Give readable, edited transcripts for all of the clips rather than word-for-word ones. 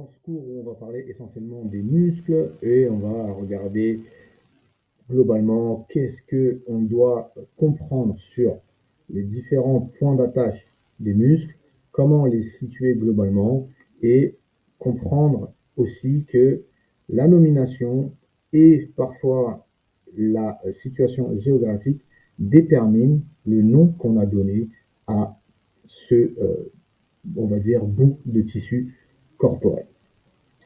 dans ce cours où on va parler essentiellement des muscles et on va regarder globalement qu'est-ce que on doit comprendre sur les différents points d'attache des muscles, comment les situer globalement et comprendre aussi que la nomination et parfois la situation géographique détermine le nom qu'on a donné à ce, on va dire, bout de tissu corporel.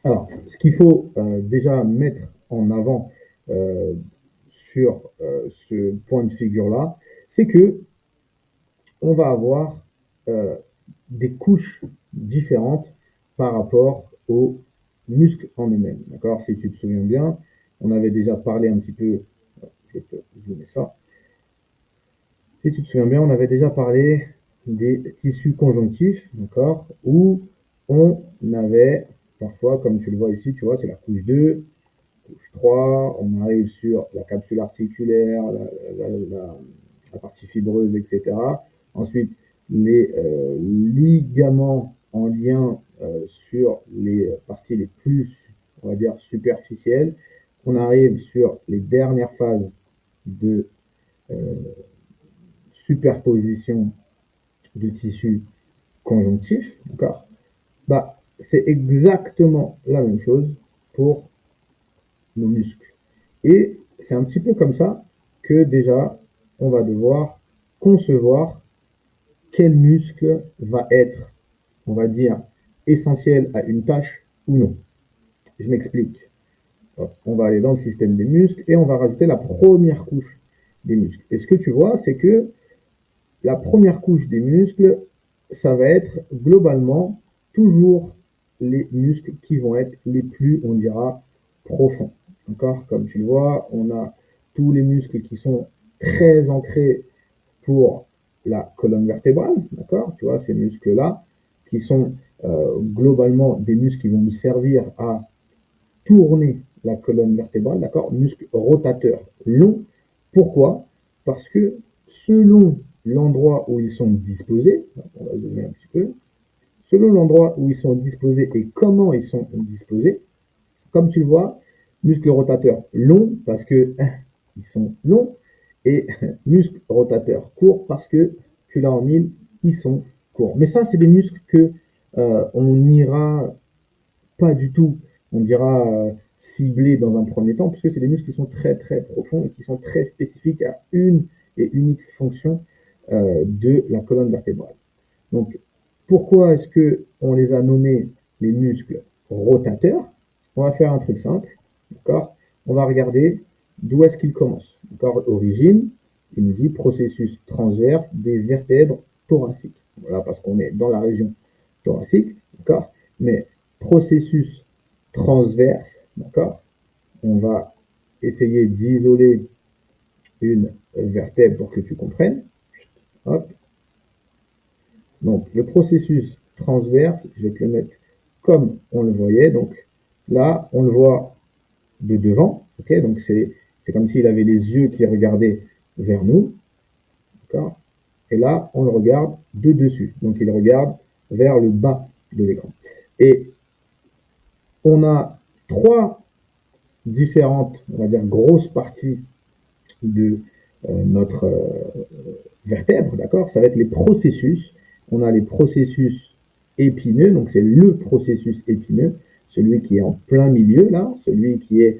Alors, ce qu'il faut déjà mettre en avant euh, sur ce point de figure-là, c'est que on va avoir euh, des couches différentes par rapport aux muscles en eux-mêmes. D'accord? Si tu te souviens bien, on avait déjà parlé un petit peu, je vais te zoomer ça. Si tu te souviens bien, on avait déjà parlé des tissus conjonctifs, d'accord, où on avait parfois, comme tu le vois ici, tu vois, c'est la couche 2, couche 3, on arrive sur la capsule articulaire, la partie fibreuse, etc. Ensuite, les ligaments en lien sur les parties les plus, on va dire, superficielles. On arrive sur les dernières phases de euh, superposition de tissus conjonctifs, d'accord? Bah, c'est exactement la même chose pour nos muscles. Et c'est un petit peu comme ça que déjà, on va devoir concevoir quel muscle va être, on va dire, essentiel à une tâche ou non. Je m'explique. On va aller dans le système des muscles et on va rajouter la première couche des muscles. Et ce que tu vois, c'est que la première couche des muscles, ça va être globalement toujours les muscles qui vont être les plus, on dira, profonds. D'accord? Comme tu le vois, on a tous les muscles qui sont très ancrés pour la colonne vertébrale. D'accord? Tu vois, ces muscles-là, qui sont globalement des muscles qui vont nous servir à tourner la colonne vertébrale. D'accord? Muscles rotateurs longs. Pourquoi? Parce que selon l'endroit où ils sont disposés, on va zoomer un petit peu, selon l'endroit où ils sont disposés et comment ils sont disposés, comme tu le vois, muscles rotateurs longs parce que ils sont longs et muscles rotateurs courts parce que tu l'as en mille, ils sont courts. Mais ça, c'est des muscles que on n'ira pas du tout, on dira cibler dans un premier temps, puisque c'est des muscles qui sont très très profonds et qui sont très spécifiques à une et unique fonction de la colonne vertébrale. Donc, pourquoi est-ce que on les a nommés les muscles rotateurs? On va faire un truc simple, d'accord? On va regarder d'où est-ce qu'ils commencent. D'accord? Origine, il nous dit processus transverse des vertèbres thoraciques. Voilà, parce qu'on est dans la région thoracique, d'accord? Mais processus transverse, d'accord? On va essayer d'isoler une vertèbre pour que tu comprennes. Hop. Donc, le processus transverse, je vais te le mettre comme on le voyait. Donc, là, on le voit de devant. Ok, donc c'est comme s'il avait les yeux qui regardaient vers nous. D'accord? Et là, on le regarde de dessus. Donc, il regarde vers le bas de l'écran. Et on a trois différentes, on va dire, grosses parties de notre vertèbre, d'accord? Ça va être les processus. On a les processus épineux, donc c'est le processus épineux, celui qui est en plein milieu, là, celui qui est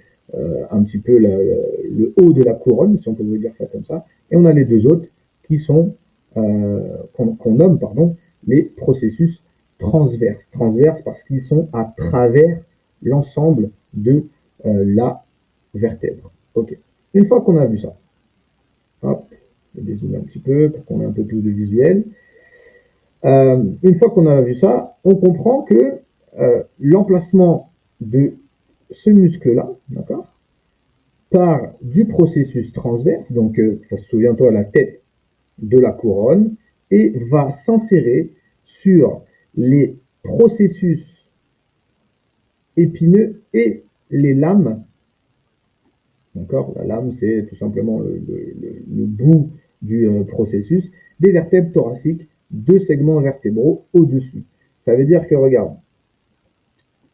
un petit peu le haut de la couronne, si on peut vous dire ça comme ça. Et on a les deux autres qui sont, qu'on nomme, pardon, les processus transverses. Transverses parce qu'ils sont à travers l'ensemble de la vertèbre. Ok. Une fois qu'on a vu ça, hop, je vais dézoomer un petit peu pour qu'on ait un peu plus de visuel. Une fois qu'on a vu ça, on comprend que l'emplacement de ce muscle-là, d'accord, part du processus transverse, donc souviens-toi la tête de la couronne, et va s'insérer sur les processus épineux et les lames. D'accord? La lame, c'est tout simplement le bout du processus des vertèbres thoraciques, deux segments vertébraux au-dessus. Ça veut dire que, regarde,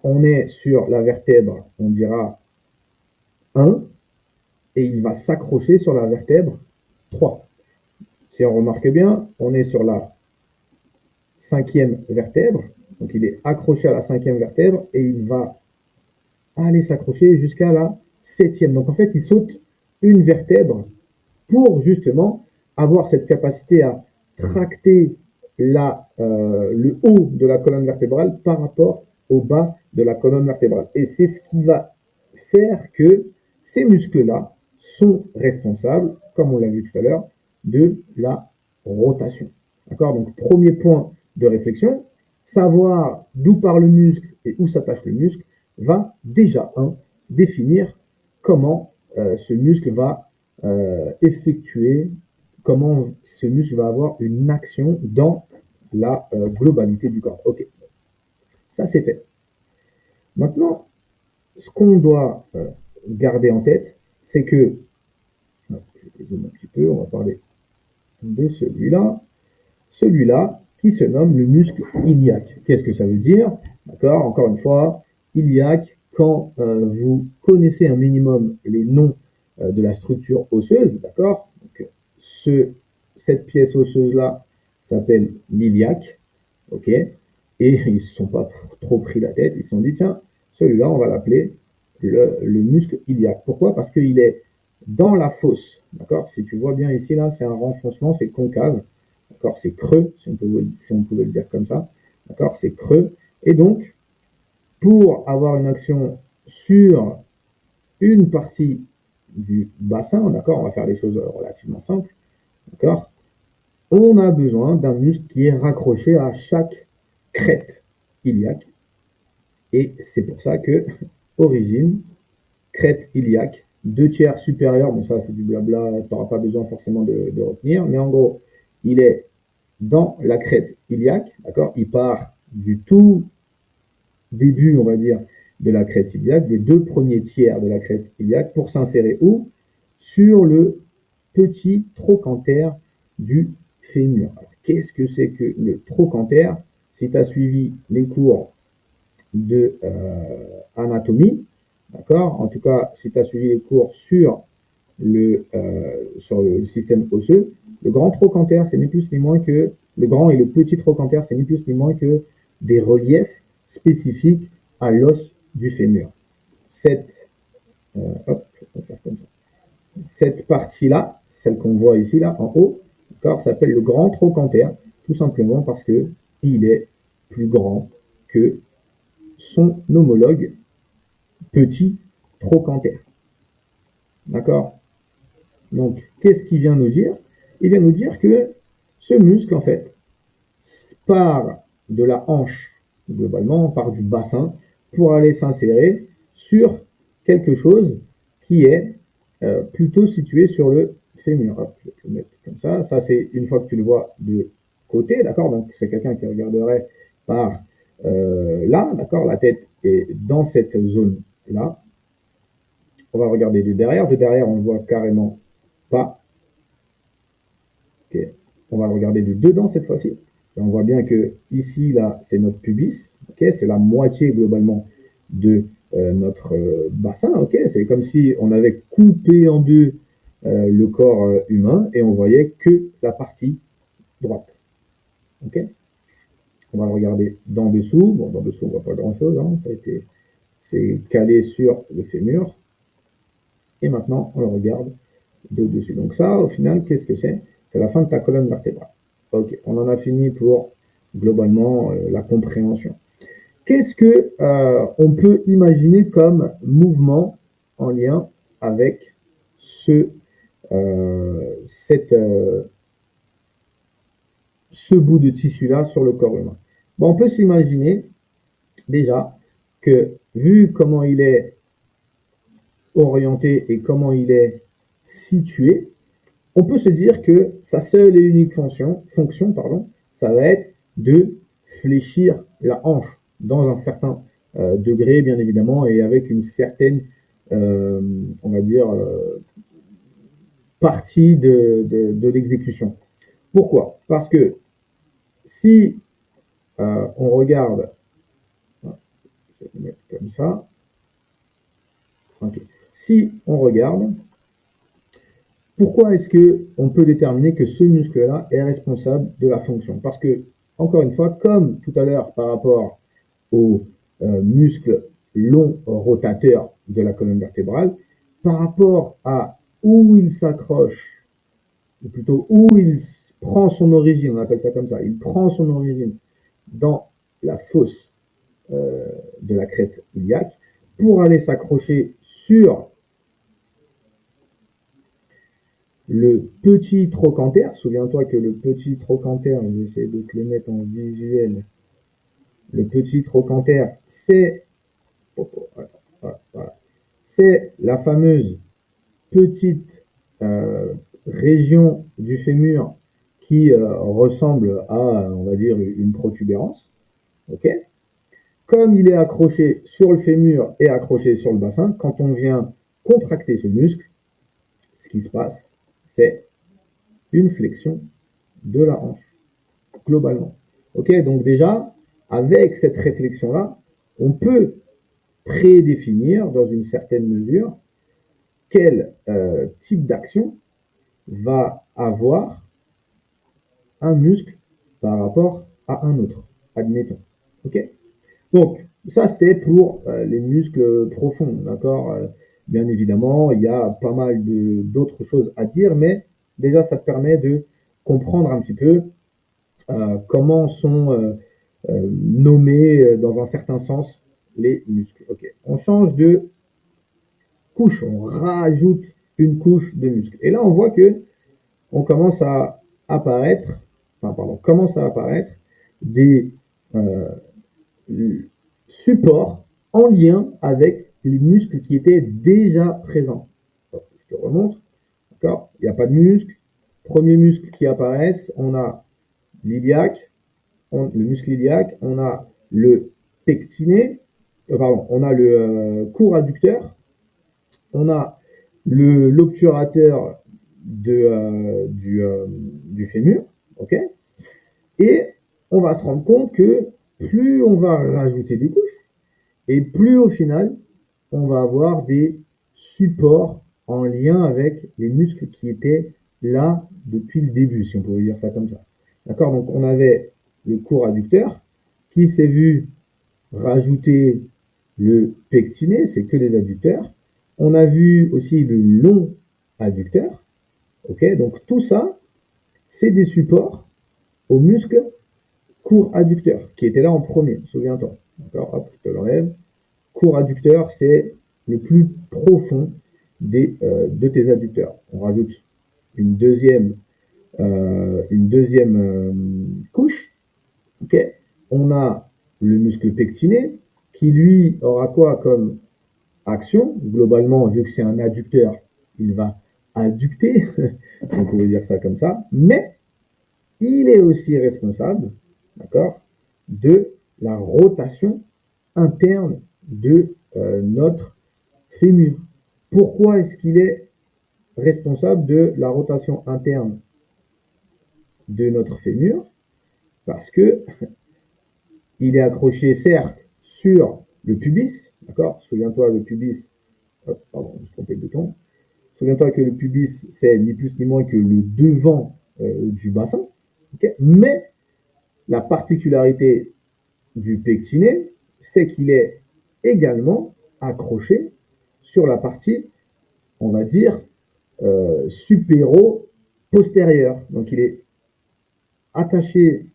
on est sur la vertèbre, on dira 1, et il va s'accrocher sur la vertèbre 3. Si on remarque bien, on est sur la 5e vertèbre, donc il est accroché à la 5e vertèbre, et il va aller s'accrocher jusqu'à la 7e. Donc en fait, il saute une vertèbre pour justement avoir cette capacité à tracter le haut de la colonne vertébrale par rapport au bas de la colonne vertébrale. Et c'est ce qui va faire que ces muscles-là sont responsables, comme on l'a vu tout à l'heure, de la rotation. D'accord? Donc, premier point de réflexion, savoir d'où part le muscle et où s'attache le muscle va déjà, définir comment ce muscle va effectuer, comment ce muscle va avoir une action dans la globalité du corps. Ok, ça c'est fait. Maintenant, ce qu'on doit garder en tête, c'est que, je vais zoomer un petit peu, on va parler de celui-là qui se nomme le muscle iliaque. Qu'est-ce que ça veut dire? D'accord, encore une fois, iliaque, quand vous connaissez un minimum les noms de la structure osseuse, d'accord, cette pièce osseuse-là s'appelle l'iliaque, ok, et ils ne se sont pas trop pris la tête, ils se sont dit, tiens, celui-là, on va l'appeler le muscle iliaque. Pourquoi? Parce qu'il est dans la fosse, d'accord. Si tu vois bien ici, là, c'est un renfoncement, c'est concave, d'accord, c'est creux, si on pouvait le dire comme ça, d'accord, c'est creux. Et donc, pour avoir une action sur une partie du bassin, d'accord, on va faire les choses relativement simples, d'accord, on a besoin d'un muscle qui est raccroché à chaque crête iliaque. Et c'est pour ça que, origine, crête iliaque, 2/3 supérieur, bon ça c'est du blabla, tu n'auras pas besoin forcément de retenir, mais en gros, il est dans la crête iliaque, d'accord, il part du tout début, on va dire, de la crête iliaque, des 2 premiers tiers de la crête iliaque, pour s'insérer où? Sur le petit trochanter du fémur. Qu'est-ce que c'est que le trochanter? Si tu as suivi les cours de anatomie, d'accord, en tout cas, si tu as suivi les cours sur le système osseux, le grand trochanter, c'est ni plus ni moins que, le grand et le petit trochanter, c'est ni plus ni moins que des reliefs spécifiques à l'os du fémur. Hop, on va faire comme ça. Cette partie-là, celle qu'on voit ici, là, en haut, s'appelle le grand trochanter, tout simplement parce que il est plus grand que son homologue petit trochanter. D'accord? Donc, qu'est-ce qu'il vient nous dire? Il vient nous dire que ce muscle, en fait, part de la hanche, globalement, part du bassin, pour aller s'insérer sur quelque chose qui est plutôt situé sur le fémur. Hop, je vais le mettre comme ça. Ça, c'est une fois que tu le vois de côté, d'accord? Donc, c'est quelqu'un qui regarderait par là, d'accord? La tête est dans cette zone-là. On va regarder de derrière. De derrière, on ne voit carrément pas. Okay. On va regarder de dedans cette fois-ci. Et on voit bien que ici, là, c'est notre pubis. Okay, c'est la moitié globalement de notre bassin. Okay, c'est comme si on avait coupé en deux le corps humain et on voyait que la partie droite. Okay, on va le regarder d'en dessous. Bon, d'en dessous, on voit pas grand-chose. Hein. C'est calé sur le fémur. Et maintenant, on le regarde de dessus. Donc ça, au final, qu'est-ce que c'est? C'est la fin de ta colonne vertébrale. Ok, on en a fini pour globalement la compréhension. Qu'est-ce que on peut imaginer comme mouvement en lien avec ce bout de tissu-là sur le corps humain? Bon, on peut s'imaginer déjà que vu comment il est orienté et comment il est situé, on peut se dire que sa seule et unique fonction, ça va être de fléchir la hanche dans un certain degré, bien évidemment, et avec une certaine, on va dire, partie de l'exécution. Pourquoi? Parce que si on regarde, je vais mettre comme ça. Okay. Si on regarde, pourquoi est-ce qu'on peut déterminer que ce muscle-là est responsable de la fonction? Parce que, encore une fois, comme tout à l'heure par rapport au muscle long rotateur de la colonne vertébrale, par rapport à où il s'accroche, ou plutôt où il prend son origine, on appelle ça comme ça, il prend son origine dans la fosse de la crête iliaque pour aller s'accrocher sur le petit trochanter. Souviens-toi que le petit trochanter, j'essaie de te le mettre en visuel, le petit trochanter, c'est c'est la fameuse petite région du fémur qui ressemble à, on va dire, une protubérance. Ok. Comme il est accroché sur le fémur et accroché sur le bassin, quand on vient contracter ce muscle, ce qui se passe, c'est une flexion de la hanche, globalement. Ok, donc déjà, avec cette réflexion-là, on peut prédéfinir dans une certaine mesure quel type d'action va avoir un muscle par rapport à un autre, admettons. Ok. Donc, ça, c'était pour les muscles profonds, d'accord. Bien évidemment, il y a pas mal d'autres choses à dire, mais déjà, ça te permet de comprendre un petit peu comment sont nommés, dans un certain sens, les muscles. Ok, on change de couche, on rajoute une couche de muscles. Et là, on voit que on commence à apparaître, enfin, pardon, commence à apparaître des euh, supports en lien avec les muscles qui étaient déjà présents. Alors, je te remontre, d'accord. Il n'y a pas de muscle. Premier muscle qui apparaissent, on a l'iliaque, le muscle iliaque, on a le pectiné, pardon, on a le court adducteur, on a l'obturateur du fémur, ok. Et on va se rendre compte que plus on va rajouter des couches, et plus au final, on va avoir des supports en lien avec les muscles qui étaient là depuis le début, si on pouvait dire ça comme ça. D'accord. Donc on avait le court adducteur qui s'est vu rajouter le pectiné, c'est que les adducteurs. On a vu aussi le long adducteur. Ok, donc tout ça, c'est des supports aux muscles court adducteur qui était là en premier, souviens-toi. D'accord, hop, je te l'enlève. Court adducteur, c'est le plus profond de tes adducteurs. On rajoute une deuxième couche. Ok. On a le muscle pectiné qui lui aura quoi comme action? Globalement, vu que c'est un adducteur, il va adducter, si on pouvait dire ça comme ça, mais il est aussi responsable, d'accord, de la rotation interne de notre fémur. Pourquoi est-ce qu'il est responsable de la rotation interne de notre fémur? Parce que il est accroché certes sur le pubis, d'accord. Souviens-toi, le pubis, pardon, je me suis trompé de bouton. Souviens-toi que le pubis, c'est ni plus ni moins que le devant du bassin, okay. Mais la particularité du pectiné, c'est qu'il est également accroché sur la partie, on va dire, supéro-postérieure. Donc il est attaché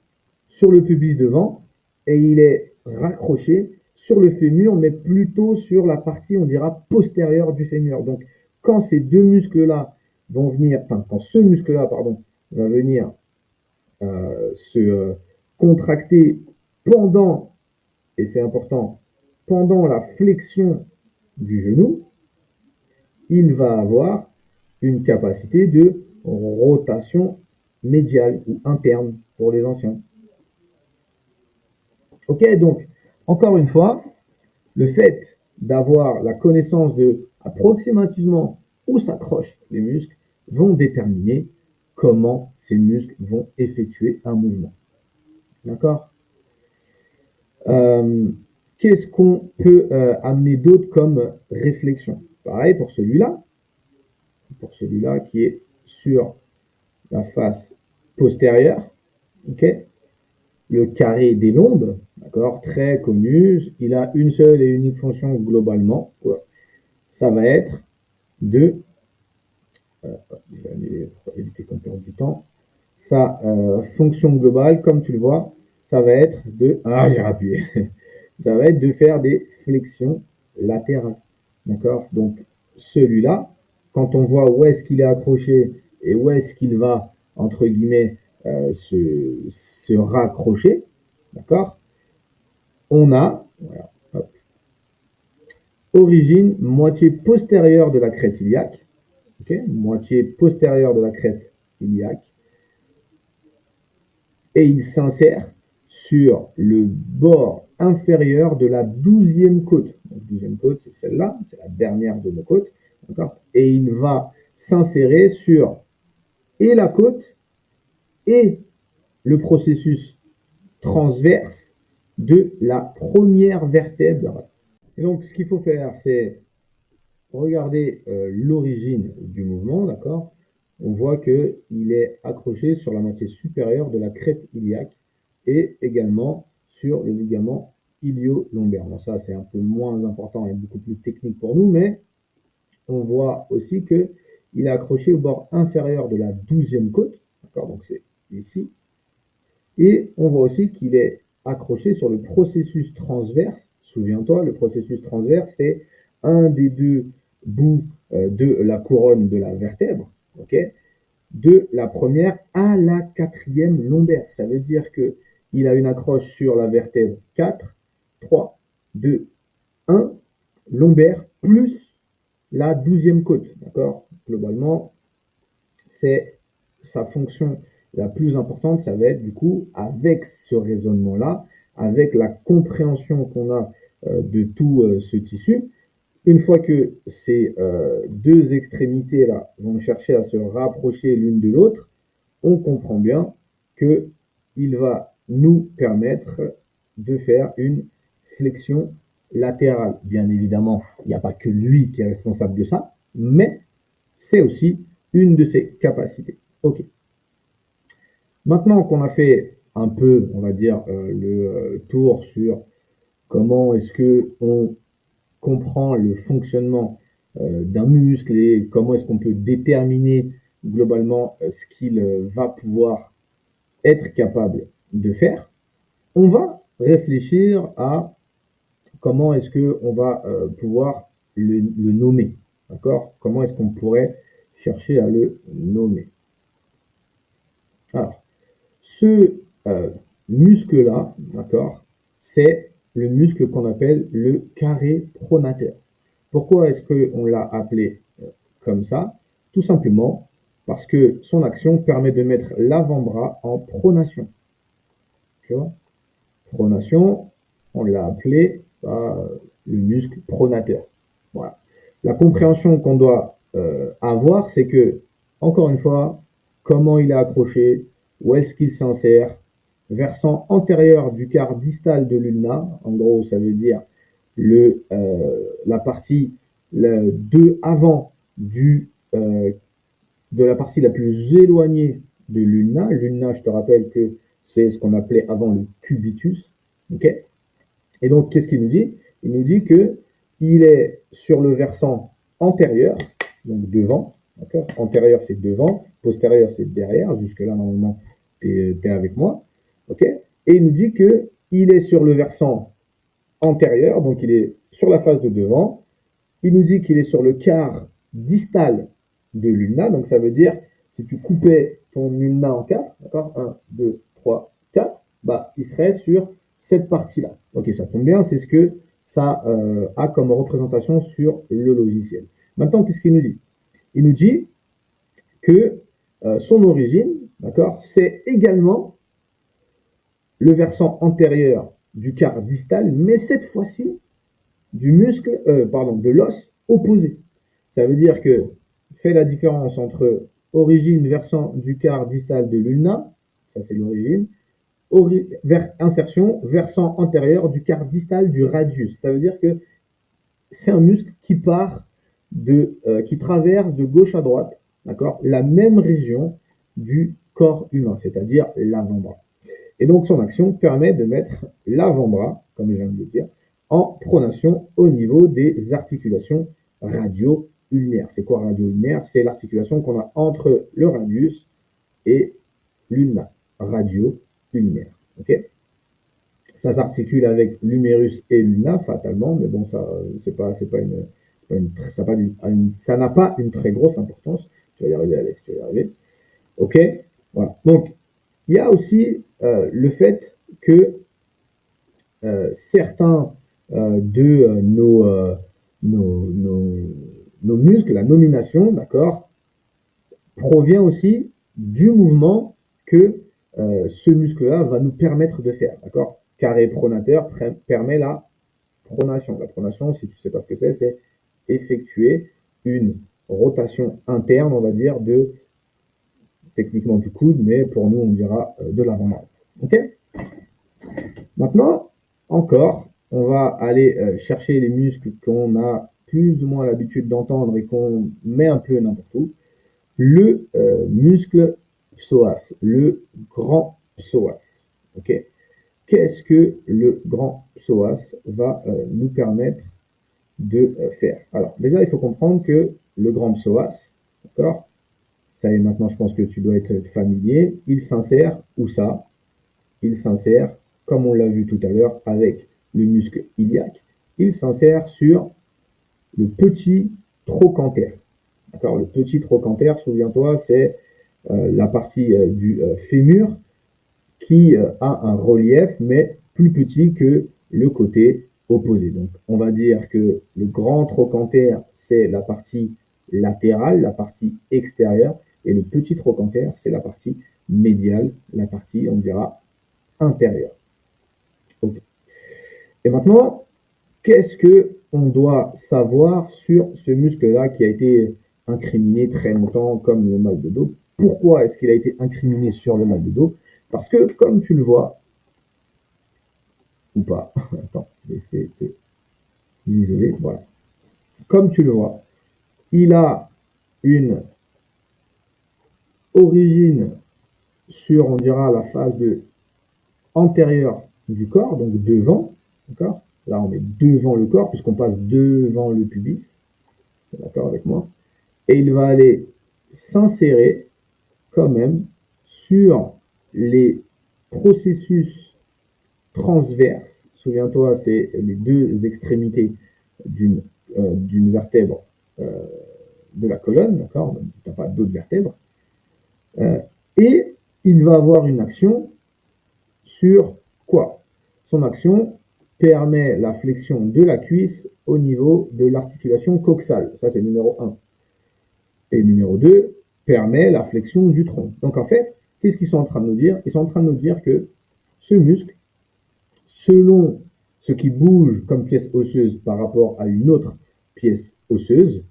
sur le pubis devant et il est raccroché sur le fémur, mais plutôt sur la partie, on dira, postérieure du fémur. Donc quand ces deux muscles-là vont venir, enfin quand ce muscle-là, pardon, va venir se contracter pendant, et c'est important, pendant la flexion du genou, il va avoir une capacité de rotation médiale ou interne pour les anciens. Ok, donc, encore une fois, le fait d'avoir la connaissance de approximativement où s'accrochent les muscles vont déterminer comment ces muscles vont effectuer un mouvement. D'accord. qu'est-ce qu'on peut amener d'autre comme réflexion? Pareil pour celui-là qui est sur la face postérieure, ok? Le carré des lombes, d'accord, très connu, il a une seule et unique fonction globalement, ça va être de, je vais aller pour éviter qu'on perde du temps, sa fonction globale, comme tu le vois, ça va être de, j'ai rappuyé, ça va être de faire des flexions latérales, d'accord? Donc celui-là, quand on voit où est-ce qu'il est accroché et où est-ce qu'il va, entre guillemets, se raccrocher, d'accord? On a, voilà, hop, origine moitié postérieure de la crête iliaque, ok, moitié postérieure de la crête iliaque, et il s'insère sur le bord inférieur de la 12e côte. La 12e côte, c'est celle-là, c'est la dernière de nos côtes, d'accord? Et il va s'insérer sur et la côte et le processus transverse de la première vertèbre. Et donc, ce qu'il faut faire, c'est regarder l'origine du mouvement, d'accord? On voit qu'il est accroché sur la moitié supérieure de la crête iliaque et également sur le ligament ilio-lombaire. Bon, ça, c'est un peu moins important et beaucoup plus technique pour nous, mais on voit aussi qu'il est accroché au bord inférieur de la 12e côte, d'accord? Donc, c'est ici. Et on voit aussi qu'il est accroché sur le processus transverse. Souviens-toi, le processus transverse, c'est un des deux bouts de la couronne de la vertèbre, ok, de la première à la 4e lombaire. Ça veut dire qu'il a une accroche sur la vertèbre 4, 3, 2, 1, lombaire, plus la 12e côte. D'accord? Globalement, c'est sa fonction la plus importante, ça va être du coup, avec ce raisonnement-là, avec la compréhension qu'on a de tout ce tissu, une fois que ces deux extrémités-là vont chercher à se rapprocher l'une de l'autre, on comprend bien qu'il va nous permettre de faire une flexion latérale. Bien évidemment, il n'y a pas que lui qui est responsable de ça, mais c'est aussi une de ses capacités. Ok. Maintenant qu'on a fait un peu, on va dire, le tour sur comment est-ce que on comprend le fonctionnement d'un muscle et comment est-ce qu'on peut déterminer globalement ce qu'il va pouvoir être capable de faire, on va réfléchir à comment est-ce qu'on va pouvoir le nommer. D'accord? Comment est-ce qu'on pourrait chercher à le nommer? Alors, ce muscle-là, d'accord, c'est le muscle qu'on appelle le carré pronateur. Pourquoi est-ce qu'on l'a appelé comme ça? Tout simplement parce que son action permet de mettre l'avant-bras en pronation. Tu vois? Pronation, on l'a appelé le muscle pronateur. Voilà. La compréhension qu'on doit avoir, c'est que, encore une fois, comment il est accroché, où est-ce qu'il s'insère, versant antérieur du quart distal de l'ulna, en gros, ça veut dire la partie de avant de la partie la plus éloignée de l'ulna. L'ulna, je te rappelle que c'est ce qu'on appelait avant le cubitus. Okay, et donc, qu'est-ce qu'il nous dit? Il nous dit que il est sur le versant antérieur, donc devant. D'accord? Antérieur, c'est devant. Postérieur, c'est derrière. Jusque-là, normalement, tu es avec moi. Ok? Et il nous dit que il est sur le versant antérieur, donc il est sur la face de devant. Il nous dit qu'il est sur le quart distal de l'ulna, donc ça veut dire, si tu coupais ton ulna en 4, d'accord, 1, 2, 3, 4, bah, il serait sur cette partie-là. Ok, ça tombe bien, c'est ce que ça a comme représentation sur le logiciel. Maintenant, qu'est-ce qu'il nous dit? Il nous dit que son origine, d'accord, c'est également le versant antérieur du quart distal, mais cette fois-ci, du muscle, de l'os opposé. Ça veut dire que fait la différence entre origine versant du quart distal de l'ulna, ça c'est l'origine, insertion versant antérieur du quart distal du radius. Ça veut dire que c'est un muscle qui part qui traverse de gauche à droite, d'accord, la même région du corps humain, c'est-à-dire l'avant-bras. Et donc son action permet de mettre l'avant-bras, comme je viens de le dire, en pronation au niveau des articulations radio-ulnaires. C'est quoi radio-ulnaire? C'est l'articulation qu'on a entre le radius et l'ulna, radio-ulnaire. Okay, ça s'articule avec l'humérus et l'ulna fatalement, mais bon, ça ça n'a pas une très grosse importance. Tu vas y arriver, Alex, tu vas y arriver. Ok, voilà. Donc il y a aussi le fait que certains de nos muscles, la nomination, d'accord, provient aussi du mouvement que ce muscle-là va nous permettre de faire, d'accord. Carré pronateur permet la pronation. La pronation, si tu ne sais pas ce que c'est effectuer une rotation interne, on va dire, techniquement du coude, mais pour nous, on dira de l'avant-bras. Ok. Maintenant, encore, on va aller chercher les muscles qu'on a plus ou moins l'habitude d'entendre et qu'on met un peu n'importe où. Le muscle psoas, le grand psoas. Ok. Qu'est-ce que le grand psoas va nous permettre de faire? Alors, déjà, il faut comprendre que le grand psoas, d'accord, ça y est, maintenant, je pense que tu dois être familier, il s'insère où ça? Il s'insère, comme on l'a vu tout à l'heure, avec le muscle iliaque, il s'insère sur le petit trochanter. D'accord, le petit trochanter, souviens-toi, c'est la partie du fémur qui a un relief, mais plus petit que le côté opposé. Donc, on va dire que le grand trochanter, c'est la partie latérale, la partie extérieure, et le petit trochanter, c'est la partie médiale, la partie, on dira, intérieure. Okay. Et maintenant, qu'est-ce que on doit savoir sur ce muscle-là qui a été incriminé très longtemps comme le mal de dos? Pourquoi est-ce qu'il a été incriminé sur le mal de dos? Parce que, comme tu le vois, ou pas, attends, je vais essayer de l'isoler, voilà. Comme tu le vois, il a une origine sur, on dira, la face antérieure du corps, donc devant, d'accord? Là, on est devant le corps, puisqu'on passe devant le pubis, d'accord avec moi? Et il va aller s'insérer quand même sur les processus transverses. Souviens-toi, c'est les deux extrémités d'une vertèbre de la colonne, d'accord? Tu n'as pas d'autres vertèbres. Et il va avoir une action sur quoi? Son action permet la flexion de la cuisse au niveau de l'articulation coxale. Ça, c'est numéro 1. Et numéro 2, permet la flexion du tronc. Donc en fait, qu'est-ce qu'ils sont en train de nous dire? Ils sont en train de nous dire que ce muscle, selon ce qui bouge comme pièce osseuse par rapport à une autre pièce osseuse,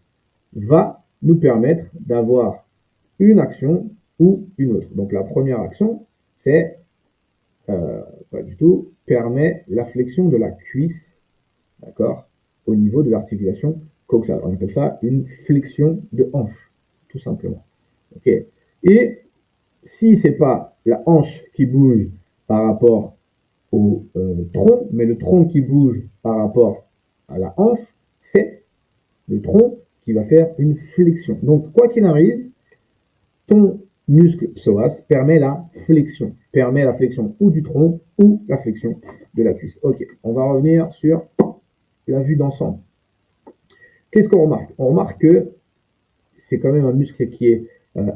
va nous permettre d'avoir une action ou une autre. Donc la première action, c'est, pas du tout, permet la flexion de la cuisse, d'accord, au niveau de l'articulation coxale. On appelle ça une flexion de hanche, tout simplement. Okay. Et si c'est pas la hanche qui bouge par rapport au tronc, mais le tronc qui bouge par rapport à la hanche, c'est le tronc qui va faire une flexion. Donc, quoi qu'il arrive, ton muscle psoas permet la flexion ou du tronc ou la flexion de la cuisse. Ok, on va revenir sur la vue d'ensemble. Qu'est-ce qu'on remarque? On remarque que c'est quand même un muscle qui est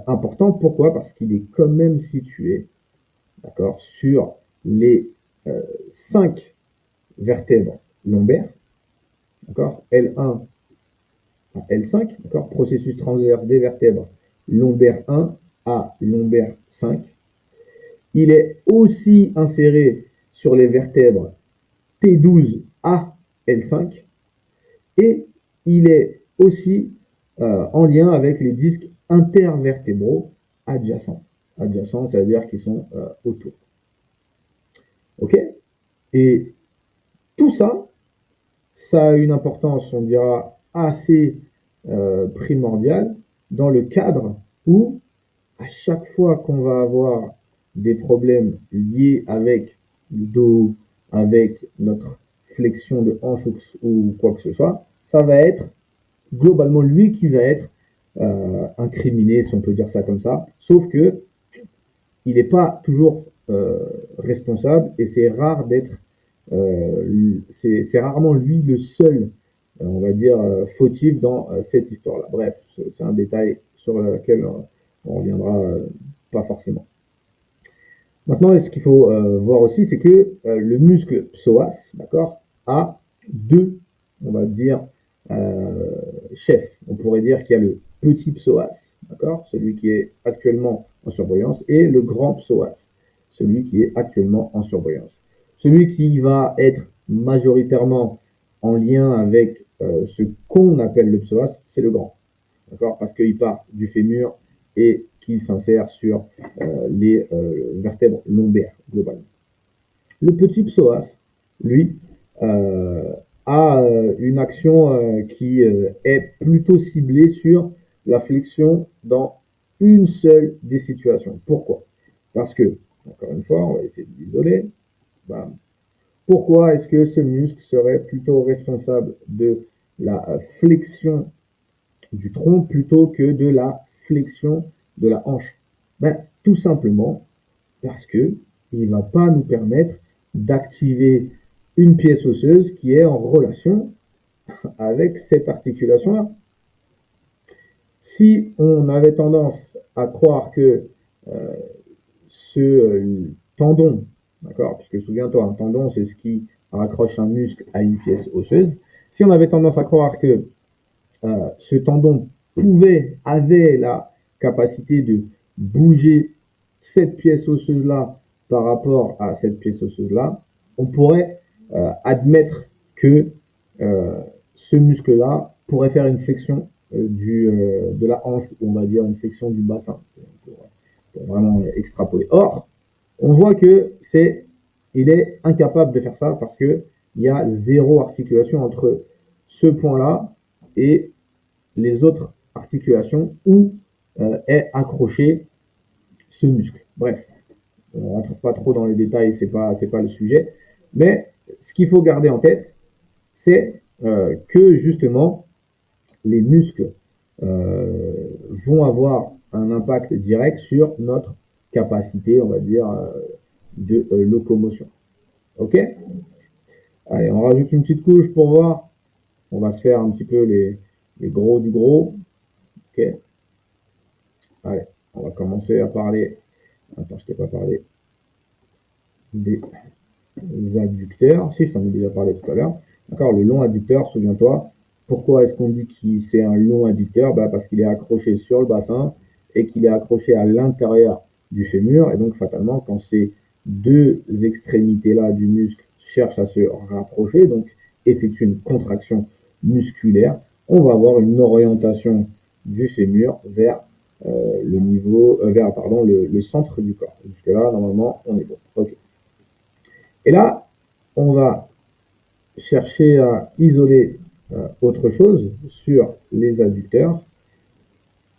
important. Pourquoi? Parce qu'il est quand même situé, d'accord, sur les 5 vertèbres lombaires, d'accord, L1 à L5, d'accord, processus transverse des vertèbres lombaire 1 à lombaire 5. Il est aussi inséré sur les vertèbres T12 à L5 et il est aussi en lien avec les disques intervertébraux adjacents. Adjacents, ça veut dire qu'ils sont autour. Ok? Et tout ça, ça a une importance, on dira, assez primordiale dans le cadre où, à chaque fois qu'on va avoir des problèmes liés avec le dos, avec notre flexion de hanche ou quoi que ce soit, ça va être globalement lui qui va être incriminé, si on peut dire ça comme ça. Sauf que il n'est pas toujours responsable et c'est rare d'être, c'est rarement lui le seul, on va dire, fautif dans cette histoire-là. Bref, c'est un détail sur lequel on reviendra pas forcément. Maintenant, ce qu'il faut voir aussi, c'est que le muscle psoas, d'accord, a deux, on va dire, euh, chefs. On pourrait dire qu'il y a le petit psoas, d'accord, celui qui est actuellement en surbrillance, et le grand psoas, celui qui est actuellement en surbrillance. Celui qui va être majoritairement en lien avec ce qu'on appelle le psoas, c'est le grand, d'accord, parce qu'il part du fémur et qu'il s'insère sur les vertèbres lombaires, globalement. Le petit psoas, lui, euh, a une action qui est plutôt ciblée sur la flexion dans une seule des situations. Pourquoi? Parce que, encore une fois, on va essayer de l'isoler. Bam. Pourquoi est-ce que ce muscle serait plutôt responsable de la flexion du tronc plutôt que de la flexion de la hanche? Ben, tout simplement parce que il ne va pas nous permettre d'activer une pièce osseuse qui est en relation avec cette articulation-là. Si on avait tendance à croire que euh, ce tendon, d'accord, puisque souviens-toi, un tendon, c'est ce qui raccroche un muscle à une pièce osseuse, si on avait tendance à croire que ce tendon avait la capacité de bouger cette pièce osseuse-là par rapport à cette pièce osseuse-là, on pourrait admettre que euh, ce muscle-là pourrait faire une flexion de la hanche, ou on va dire une flexion du bassin, pour vraiment extrapoler. Or, on voit que il est incapable de faire ça parce que il y a zéro articulation entre ce point-là et les autres articulations où est accroché ce muscle. Bref, on ne rentre pas trop dans les détails, c'est pas le sujet. Mais ce qu'il faut garder en tête, c'est que justement, les muscles vont avoir un impact direct sur notre capacité, on va dire, de locomotion. Ok? Allez, on rajoute une petite couche pour voir. On va se faire un petit peu les gros du gros. Ok? Allez, on va commencer à parler. Attends, je t'ai pas parlé des adducteurs. Si, je t'en ai déjà parlé tout à l'heure. D'accord, le long adducteur, souviens-toi. Pourquoi est-ce qu'on dit que c'est un long adducteur? Bah, parce qu'il est accroché sur le bassin et qu'il est accroché à l'intérieur du fémur. Et donc, fatalement, quand ces deux extrémités-là du muscle cherchent à se rapprocher, donc effectuent une contraction musculaire, on va avoir une orientation du fémur vers le niveau, vers pardon, le centre du corps. Jusque-là, normalement, on est bon. Ok. Et là, on va chercher à isoler autre chose sur les adducteurs.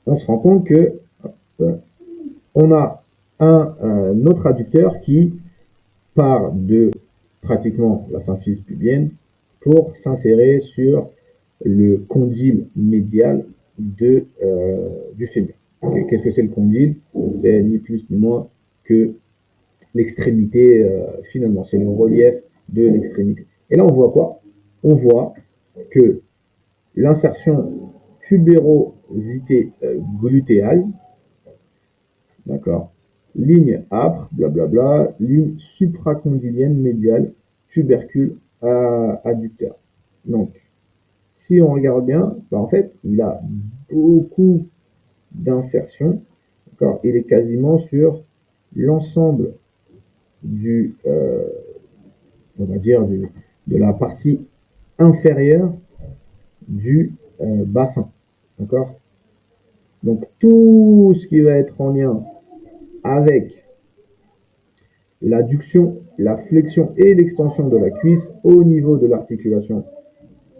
On se rend compte que on a un autre adducteur qui part de pratiquement la symphyse pubienne pour s'insérer sur le condyle médial du fémur. Okay. Qu'est-ce que c'est le condyle? C'est ni plus ni moins que l'extrémité, finalement, c'est le relief de l'extrémité. Et là, on voit quoi? On voit que l'insertion tubérosité glutéale, d'accord, ligne âpre, blablabla, ligne supracondylienne médiale, tubercule adducteur. Donc, si on regarde bien, bah en fait, il a beaucoup d'insertions, d'accord, il est quasiment sur l'ensemble on va dire, de la partie inférieure du bassin. D'accord? Donc tout ce qui va être en lien avec l'adduction, la flexion et l'extension de la cuisse au niveau de l'articulation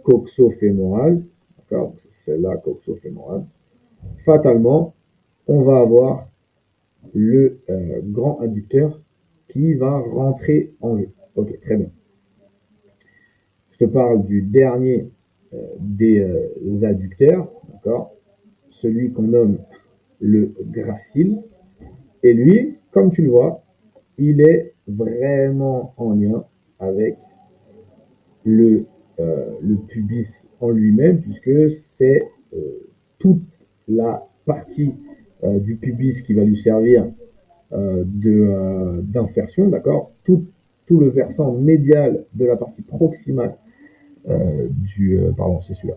coxo-fémorale, d'accord, c'est celle-là, coxo-fémorale, fatalement, on va avoir le grand adducteur qui va rentrer en jeu. Ok, très bien. Je te parle du dernier des adducteurs, d'accord, celui qu'on nomme le gracile. Et lui, comme tu le vois, il est vraiment en lien avec le pubis en lui-même, puisque c'est toute la partie du pubis qui va lui servir d'insertion, d'accord, tout le versant médial de la partie proximale pardon, c'est celui-là,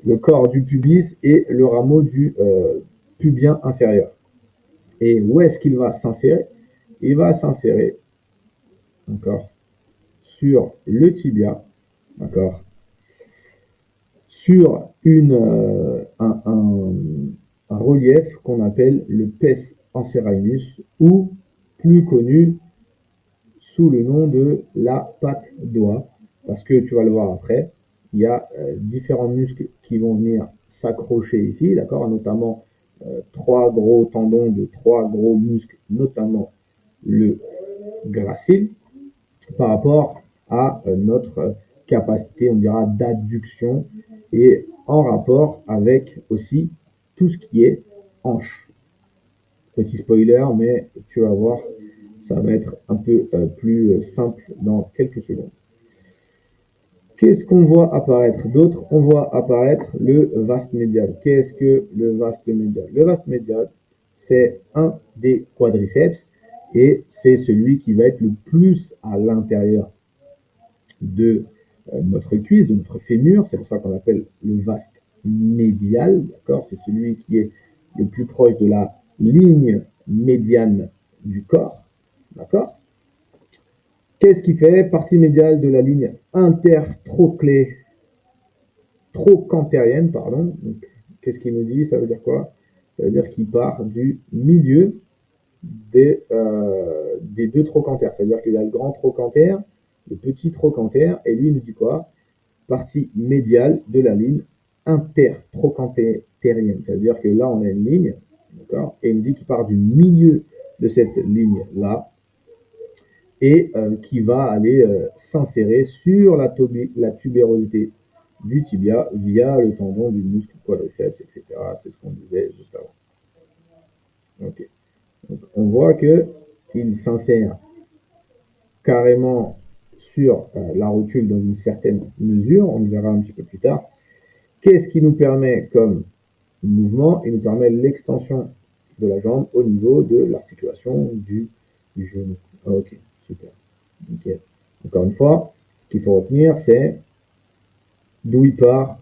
le corps du pubis et le rameau du pubien inférieur. Et où est-ce qu'il va s'insérer? Il va s'insérer, d'accord, sur le tibia, d'accord, sur un relief qu'on appelle le pes anserinus, ou plus connu sous le nom de la patte d'oie, parce que tu vas le voir après, il y a différents muscles qui vont venir s'accrocher ici, d'accord, notamment trois gros tendons de trois gros muscles, notamment le gracile, par rapport à notre capacité, on dira, d'adduction, et en rapport avec aussi tout ce qui est hanche. Petit spoiler, mais tu vas voir, ça va être un peu plus simple dans quelques secondes. Qu'est-ce qu'on voit apparaître d'autre? On voit apparaître le vaste médial. Qu'est-ce que le vaste médial? Le vaste médial, c'est un des quadriceps et c'est celui qui va être le plus à l'intérieur de notre cuisse, de notre fémur. C'est pour ça qu'on appelle le vaste médial. D'accord? C'est celui qui est le plus proche de la ligne médiane du corps. D'accord? Qu'est-ce qui fait partie médiale de la ligne trocantérienne, pardon. Qu'est-ce qu'il nous dit? Ça veut dire quoi? Ça veut dire qu'il part du milieu des deux trochantères. C'est-à-dire qu'il y a le grand trochantère, le petit trochantère, et lui il nous dit quoi? Partie médiale de la ligne intertrochantérienne. C'est-à-dire que là on a une ligne, d'accord? Et il nous dit qu'il part du milieu de cette ligne-là, et qui va aller s'insérer sur la tubérosité du tibia via le tendon du muscle quadriceps, etc. C'est ce qu'on disait juste avant. Okay. Donc, on voit qu'il s'insère carrément sur la rotule dans une certaine mesure, on le verra un petit peu plus tard. Qu'est-ce qui nous permet comme mouvement? Il nous permet l'extension de la jambe au niveau de l'articulation du genou. Ok, super. Okay. Encore une fois, ce qu'il faut retenir, c'est d'où il part,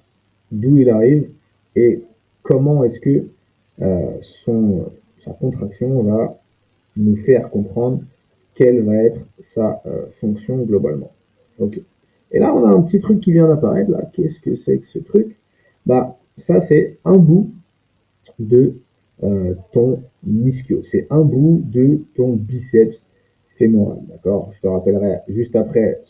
d'où il arrive, et comment est-ce que sa contraction va nous faire comprendre quelle va être sa fonction globalement. Ok. Et là, on a un petit truc qui vient d'apparaître, là. Qu'est-ce que c'est que ce truc? Bah, ça, c'est un bout de ton ischio. C'est un bout de ton biceps fémoral, d'accord? Je te rappellerai juste après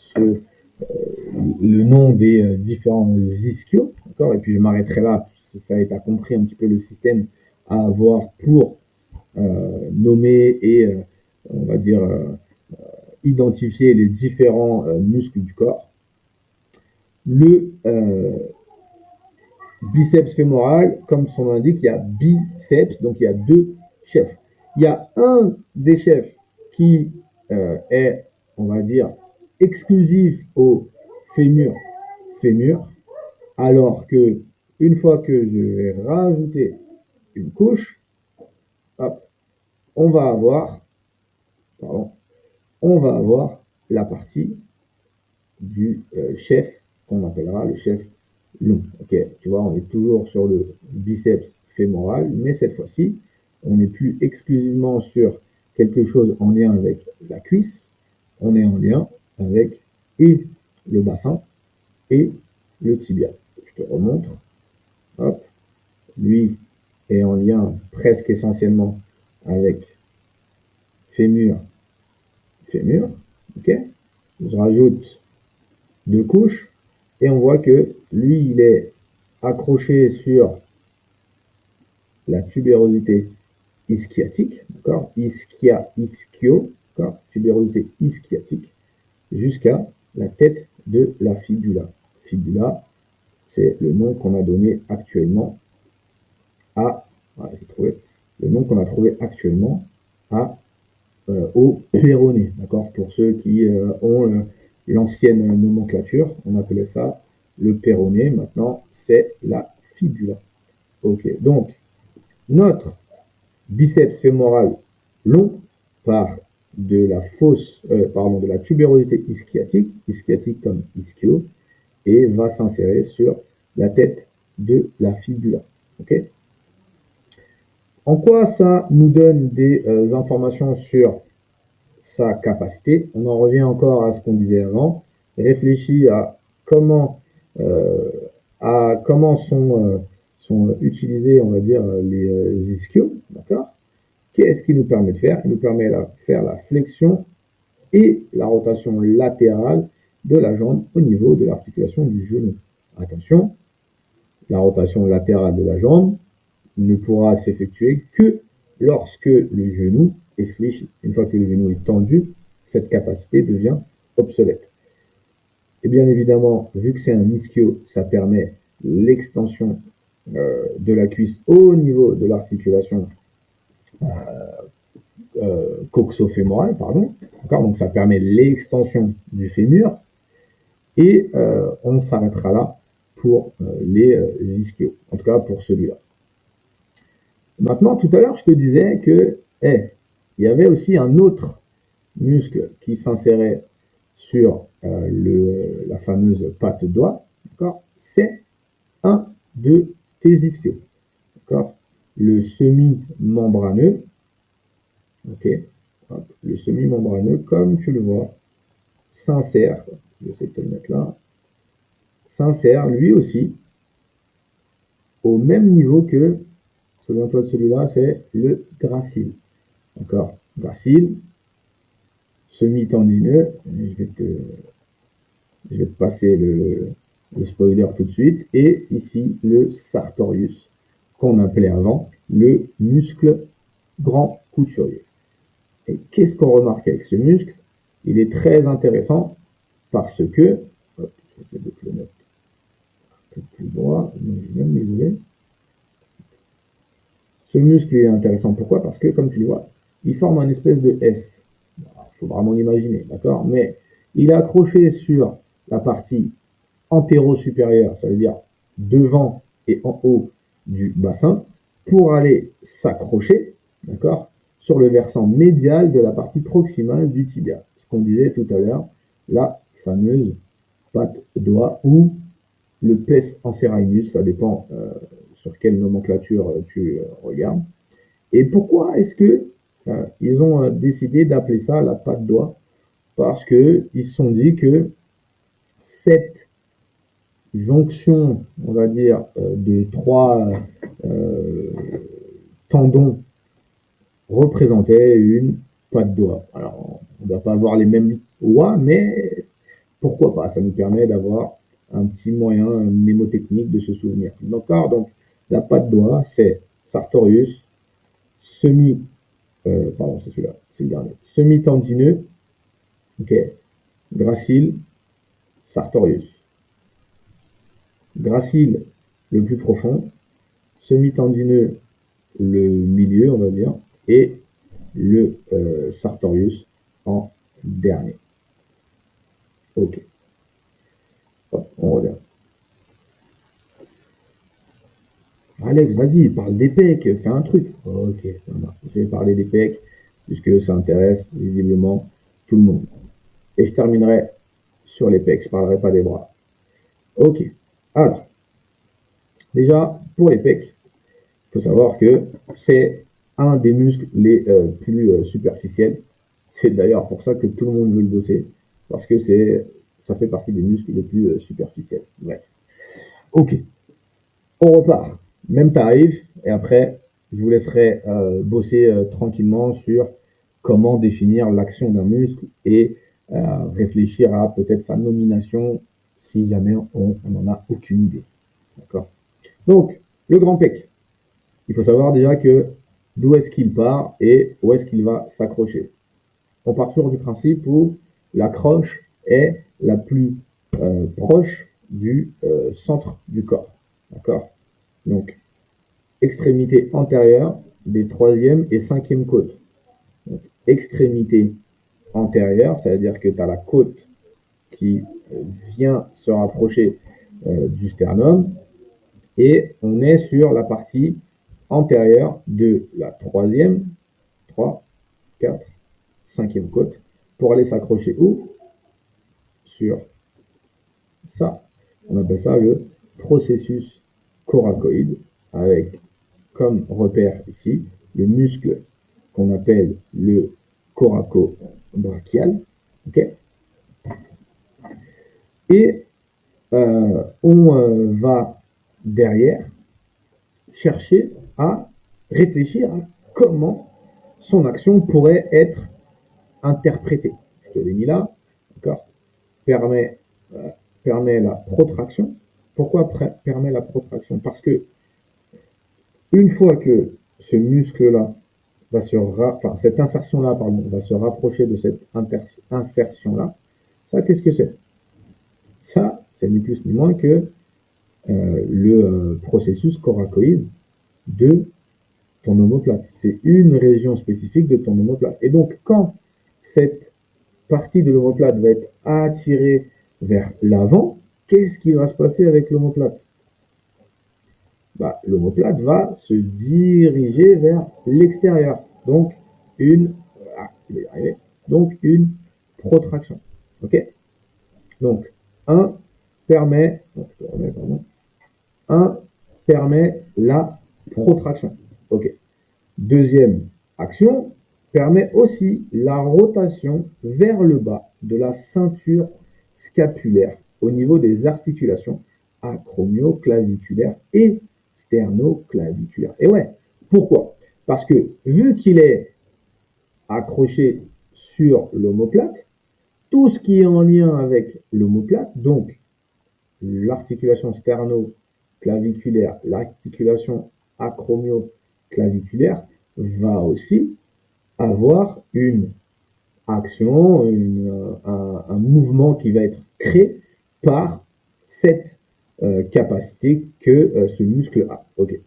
le nom des différents ischios, d'accord? Et puis je m'arrêterai là, ça a compris un petit peu le système à avoir pour nommer et, on va dire, identifier les différents muscles du corps. Le biceps fémoral, comme son nom l'indique, il y a biceps, donc il y a deux chefs. Il y a un des chefs qui est, on va dire, exclusif au fémur, alors que une fois que je vais rajouter une couche, hop, on va avoir la partie du chef qu'on appellera le chef long. Ok, tu vois, on est toujours sur le biceps fémoral, mais cette fois-ci, on n'est plus exclusivement sur quelque chose en lien avec la cuisse, on est en lien avec et le bassin et le tibia. Je te remontre. Hop. Lui est en lien presque essentiellement avec fémur fémur, ok. Je rajoute 2 couches et on voit que lui, il est accroché sur la tubérosité ischiatique, d'accord, ischio, d'accord, tubérosité ischiatique, jusqu'à la tête de la fibula. Fibula, c'est le nom qu'on a donné actuellement à, voilà, j'ai trouvé, le nom qu'on a trouvé actuellement à, au péroné, d'accord, pour ceux qui ont l'ancienne nomenclature, on appelait ça le péroné, maintenant c'est la fibula. Ok, donc notre biceps fémoral long part de la de la tubérosité ischiatique comme ischio, et va s'insérer sur la tête de la fibula. Okay. En quoi ça nous donne des informations sur sa capacité? On en revient encore à ce qu'on disait avant. Réfléchis euh, à comment sont utilisés, on va dire, les ischios, d'accord? Qu'est-ce qu'il nous permet de faire? Il nous permet de faire la flexion et la rotation latérale de la jambe au niveau de l'articulation du genou. Attention, la rotation latérale de la jambe ne pourra s'effectuer que lorsque le genou est fléchi. Une fois que le genou est tendu, cette capacité devient obsolète. Et bien évidemment, vu que c'est un ischio, ça permet l'extension de la cuisse au niveau de l'articulation coxo-fémorale, pardon. Donc ça permet l'extension du fémur. Et on s'arrêtera là pour les ischios, en tout cas pour celui-là. Maintenant, tout à l'heure, je te disais que il y avait aussi un autre muscle qui s'insérait sur la fameuse patte doigt, d'accord. C'est un de tes ischios, d'accord. Le semi-membraneux, ok. Hop, le semi-membraneux, comme tu le vois, s'insère, je vais essayer de te le mettre là, s'insère lui aussi au même niveau que, souviens-toi de celui-là, c'est le gracile. D'accord. Gracile, semi-tendineux, je vais te passer le spoiler tout de suite, et ici le sartorius, qu'on appelait avant le muscle grand couturier. Et qu'est-ce qu'on remarque avec ce muscle? Il est très intéressant parce que, hop, je vais essayer de te le mettre un peu plus droit, je vais même l'isoler. Ce muscle est intéressant, pourquoi? Parce que, comme tu le vois, il forme un espèce de S. Il faut vraiment l'imaginer, d'accord? Mais il est accroché sur la partie antéro-supérieure, ça veut dire devant et en haut du bassin, pour aller s'accrocher, d'accord, sur le versant médial de la partie proximale du tibia. Ce qu'on disait tout à l'heure, la fameuse patte doigt ou le pes anserinus, ça dépend sur quelle nomenclature tu regardes. Et pourquoi est-ce que ils ont décidé d'appeler ça la patte doigt? Parce que ils se sont dit que cette jonction, on va dire, de trois tendons représentait une patte doigt. Alors, on ne doit pas avoir les mêmes doigts, mais pourquoi pas? Ça nous permet d'avoir un petit moyen mnémotechnique de se souvenir. D'accord? Donc, la patte doigt, c'est sartorius, pardon, c'est celui-là, c'est le dernier, semi-tendineux, ok, gracile, sartorius. Gracile, le plus profond, semi-tendineux, le milieu, on va dire, et le sartorius en dernier. Ok. Hop, on revient. Alex, vas-y, parle des pecs, fais un truc. Ok, ça marche. Je vais parler des pecs, puisque ça intéresse visiblement tout le monde. Et je terminerai sur les pecs, je ne parlerai pas des bras. Ok. Alors, déjà, pour les pecs, il faut savoir que c'est un des muscles les plus superficiels. C'est d'ailleurs pour ça que tout le monde veut le bosser, parce que ça fait partie des muscles les plus superficiels. Bref. Ok. On repart. Même tarif, et après, je vous laisserai bosser tranquillement sur comment définir l'action d'un muscle et réfléchir à peut-être sa nomination si jamais on n'en a aucune idée. D'accord. Donc, le grand pec. Il faut savoir déjà que d'où est-ce qu'il part et où est-ce qu'il va s'accrocher. On part toujours du principe où l'accroche est la plus proche du centre du corps. D'accord. Donc, extrémité antérieure des troisième et cinquième côtes. Donc, extrémité antérieure, ça veut dire que tu as la côte qui vient se rapprocher du sternum et on est sur la partie antérieure de la troisième, 3, 4, cinquième côte pour aller s'accrocher où? Sur ça. On appelle ça le processus coracoïde avec comme repère ici le muscle qu'on appelle le coracobrachial. Okay, et on va derrière chercher à réfléchir à comment son action pourrait être interprétée. Je te l'ai mis là, d'accord. Permet la protraction. Pourquoi permet la protraction? Parce que une fois que ce muscle-là va cette insertion-là, pardon, va se rapprocher de cette insertion-là, ça, qu'est-ce que c'est? Ça, c'est ni plus ni moins que le processus coracoïde de ton omoplate. C'est une région spécifique de ton omoplate. Et donc, quand cette partie de l'omoplate va être attirée vers l'avant, qu'est-ce qui va se passer avec l'omoplate? Bah, l'omoplate va se diriger vers l'extérieur. Donc, donc, une protraction. OK? Donc, un permet la protraction. OK. Deuxième action, permet aussi la rotation vers le bas de la ceinture scapulaire au niveau des articulations acromioclaviculaires et sternoclaviculaires. Et ouais, pourquoi? Parce que vu qu'il est accroché sur l'omoplate, tout ce qui est en lien avec l'omoplate, donc l'articulation sternoclaviculaire, l'articulation acromioclaviculaire, va aussi avoir une action, un mouvement qui va être créé par cette capacité que ce muscle a. Ok.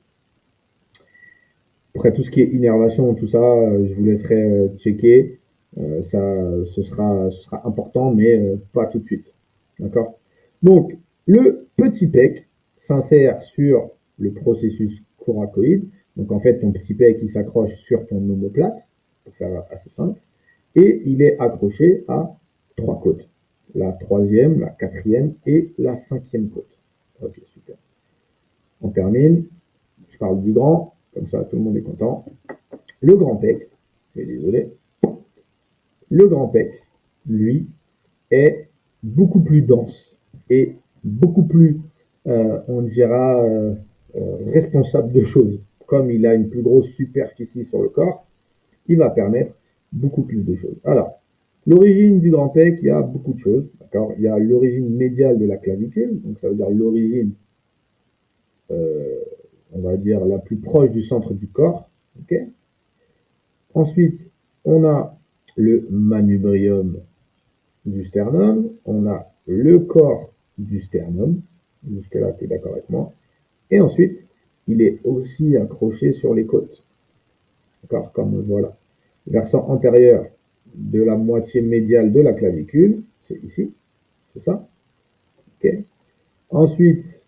Après tout ce qui est innervation, tout ça, je vous laisserai checker. Ce sera important, mais pas tout de suite. D'accord? Donc, le petit pec s'insère sur le processus coracoïde. Donc, en fait, ton petit pec, il s'accroche sur ton omoplate, pour faire assez simple, et il est accroché à 3 côtes. La troisième, la quatrième et la cinquième côte. Ok, super. On termine. Je parle du grand, comme ça tout le monde est content. Le grand pec, désolé. Le grand pec, lui, est beaucoup plus dense et beaucoup plus, on dira, responsable de choses. Comme il a une plus grosse superficie sur le corps, il va permettre beaucoup plus de choses. Alors, l'origine du grand pec, il y a beaucoup de choses. D'accord. Il y a l'origine médiale de la clavicule, donc ça veut dire l'origine, on va dire, la plus proche du centre du corps. Okay. Ensuite, on a le manubrium du sternum, on a le corps du sternum, jusque-là, tu es d'accord avec moi, et ensuite, il est aussi accroché sur les côtes. D'accord, comme voilà. Versant antérieur de la moitié médiale de la clavicule, c'est ici, c'est ça. Ok. Ensuite,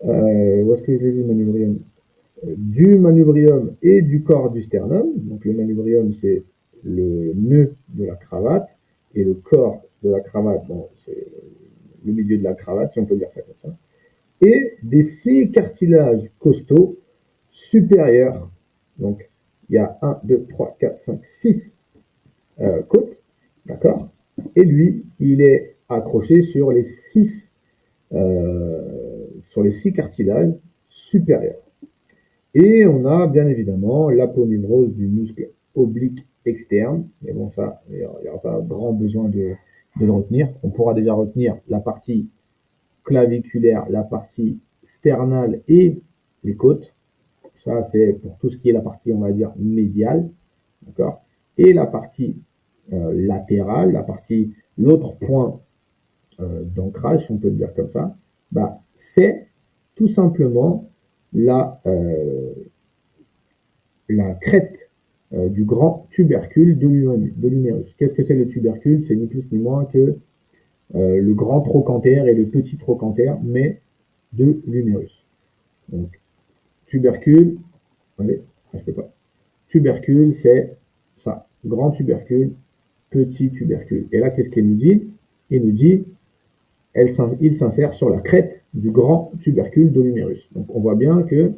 où est-ce que je l'ai vu, manubrium? Du manubrium et du corps du sternum. Donc le manubrium, c'est le nœud de la cravate, et le corps de la cravate, bon, c'est le milieu de la cravate, si on peut dire ça comme ça. Et des 6 cartilages costaux supérieurs. Donc, il y a 1, 2, 3, 4, 5, 6 côtes, d'accord. Et lui, il est accroché sur les 6 cartilages supérieurs. Et on a bien évidemment l'aponévrose du muscle oblique externe, mais bon, ça, il n'y aura pas grand besoin de le retenir. On pourra déjà retenir la partie claviculaire, la partie sternale et les côtes. Ça, c'est pour tout ce qui est la partie, on va dire, médiale, d'accord? Et la partie latérale, l'autre point d'ancrage, si on peut le dire comme ça, bah, c'est tout simplement la crête du grand tubercule de l'humérus. Qu'est-ce que c'est le tubercule? C'est ni plus ni moins que le grand trochanter et le petit trochanter, mais de l'humérus. Donc, tubercule, allez, je peux pas. Tubercule, c'est ça, grand tubercule, petit tubercule. Et là, qu'est-ce qu'il nous dit? Il nous dit, il s'insère sur la crête du grand tubercule de l'humérus. Donc, on voit bien que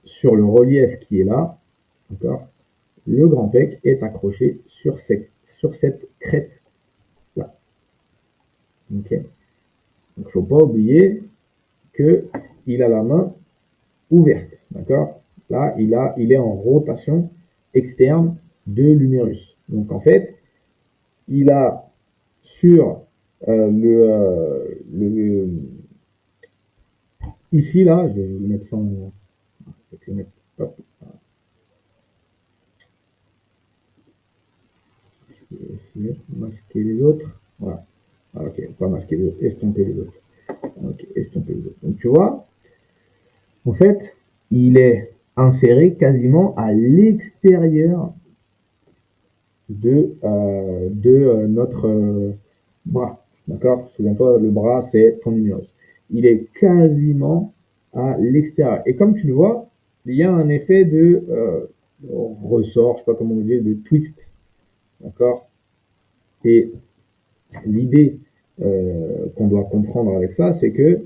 sur le relief qui est là, d'accord, le grand pec est accroché sur cette crête-là. Ok. Donc, il ne faut pas oublier qu'il a la main ouverte, d'accord. Là, il est en rotation externe de l'humérus. Donc, en fait, il a sur ici, là, je vais le mettre sans... Je vais le mettre, hop, je vais essayer de masquer les autres. Voilà. Ah, ok, pas masquer les autres, estomper les autres. Ok, estomper les autres. Donc, tu vois, en fait, il est inséré quasiment à l'extérieur de notre bras. D'accord? Souviens-toi, le bras, c'est ton humérus. Il est quasiment à l'extérieur. Et comme tu le vois, il y a un effet de ressort, je sais pas comment on dit, de twist. D'accord? Et l'idée qu'on doit comprendre avec ça, c'est que